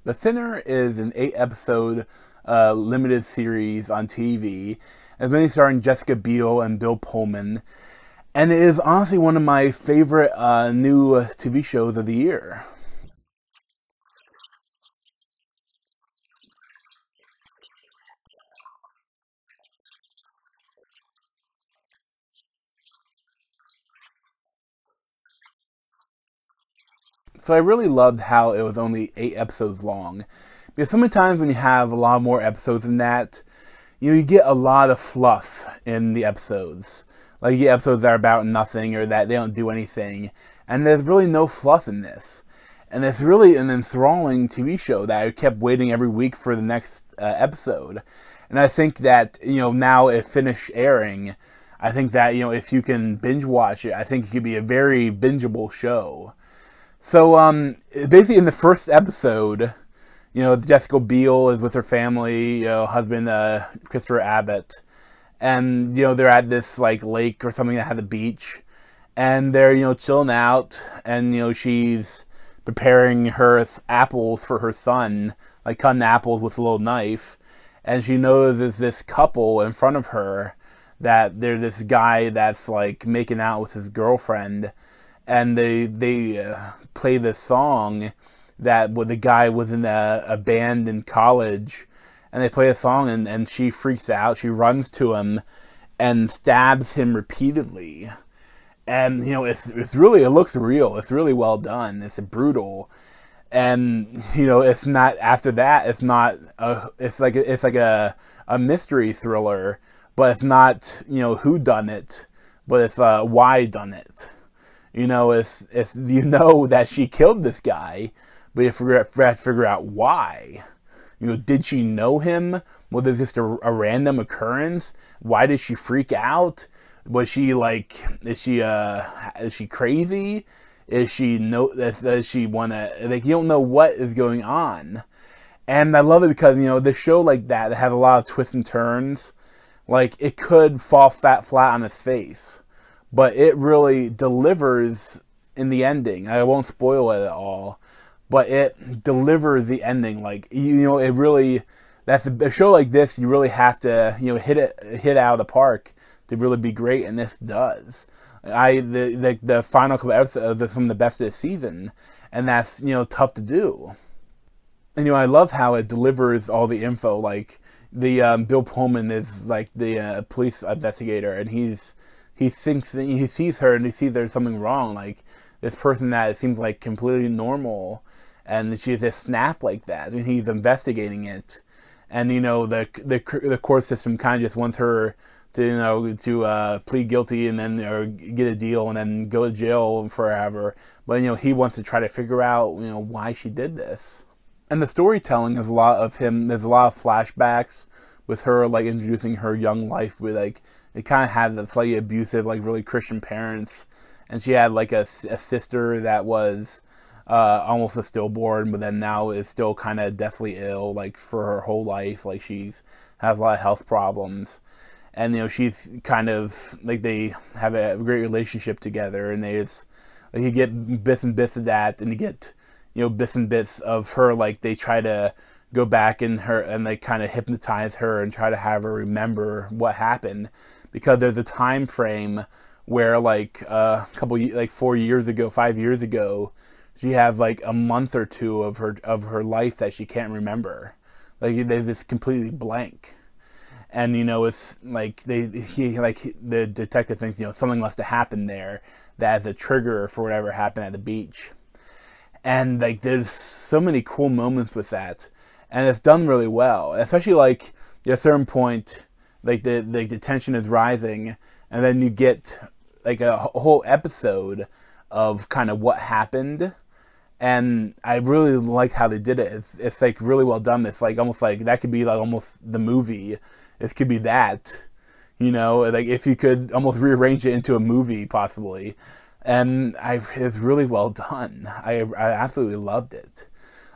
The Sinner is an 8-episode limited series on TV. It's mainly starring Jessica Biel and Bill Pullman, and it is honestly one of my favorite new TV shows of the year. So I really loved how it was only 8 episodes long, because so many times when you have a lot more episodes than that, you get a lot of fluff in the episodes. Like you get episodes that are about nothing or that they don't do anything, and there's really no fluff in this. And it's really an enthralling TV show that I kept waiting every week for the next episode. And I think that now it finished airing. I think that if you can binge watch it, I think it could be a very bingeable show. So basically in the first episode, Jessica Biel is with her family, husband Christopher Abbott, and they're at this like lake or something that has a beach, and they're chilling out, and she's preparing her apples for her son, like cutting apples with a little knife, and she notices this couple in front of her that there's this guy that's like making out with his girlfriend, and they play this song that the guy was in a band in college, and they play a song, and she freaks out. She runs to him and stabs him repeatedly. And it's really, it looks real. It's really well done. It's brutal, and it's not, after that it's not it's like a mystery thriller, but it's not who done it, but it's why done it. It's that she killed this guy, but you have to figure out why. Did she know him? Was this just a random occurrence? Why did she freak out? Was she like, is she crazy? Is she does she wanna, like, you don't know what is going on. And I love it because, the show like that has a lot of twists and turns. Like, it could fall flat on its face, but it really delivers in the ending. I won't spoil it at all, but it delivers the ending. Like, it really, that's a show like this, you really have to, hit out of the park to really be great, and this does. The final couple episodes are some of the best of the season, and that's, tough to do. And, I love how it delivers all the info. Like, the Bill Pullman is like the police investigator, and he sees her and he sees there's something wrong. Like, this person that seems like completely normal, and she just snap like that. I mean, he's investigating it, and the court system kind of just wants her to plead guilty and then or get a deal and then go to jail forever. But he wants to try to figure out why she did this. And the storytelling is a lot of him. There's a lot of flashbacks with her, like, introducing her young life with, like, it kind of had the slightly abusive, like, really Christian parents, and she had like a sister that was almost a stillborn, but then now is still kind of deathly ill, like, for her whole life. Like, she's has a lot of health problems, and she's kind of like, they have a great relationship together, and they just, like, you get bits and bits of that, and you get bits and bits of her, like, they try to go back in her and they kind of hypnotize her and try to have her remember what happened, because there's a time frame where, like, a couple, like 4 years ago, 5 years ago, she has like a month or two of her life that she can't remember. Like, they're just completely blank. And it's like the detective thinks something must have happened there that's a trigger for whatever happened at the beach. And, like, there's so many cool moments with that, and it's done really well. Especially, like, at a certain point, like, the tension is rising, and then you get like a whole episode of kind of what happened. And I really like how they did it. It's like really well done. It's like almost like that could be like almost the movie. It could be that, like if you could almost rearrange it into a movie possibly. And it's really well done. I absolutely loved it.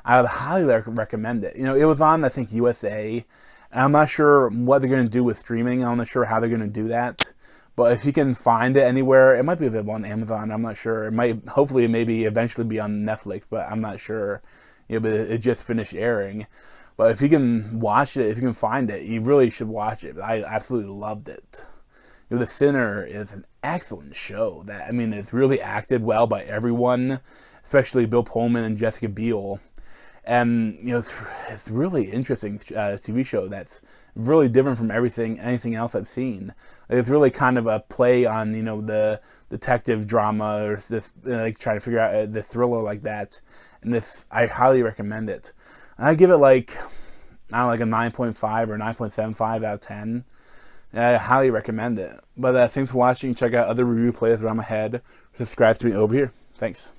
I would highly recommend it. It was on, I think, USA. And I'm not sure what they're going to do with streaming. I'm not sure how they're going to do that. But if you can find it anywhere, it might be available on Amazon. I'm not sure. It might, hopefully, maybe eventually be on Netflix, but I'm not sure. but it just finished airing. But if you can watch it, if you can find it, you really should watch it. I absolutely loved it. The Sinner is an excellent show. It's really acted well by everyone, especially Bill Pullman and Jessica Biel. And it's really interesting TV show that's really different from anything else I've seen. It's really kind of a play on the detective drama, or this trying to figure out the thriller like that. And I highly recommend it. And I give it like a 9.5 or 9.75 out of 10. I highly recommend it. But thanks for watching. Check out other review playlists around my head. Subscribe to me over here. Thanks.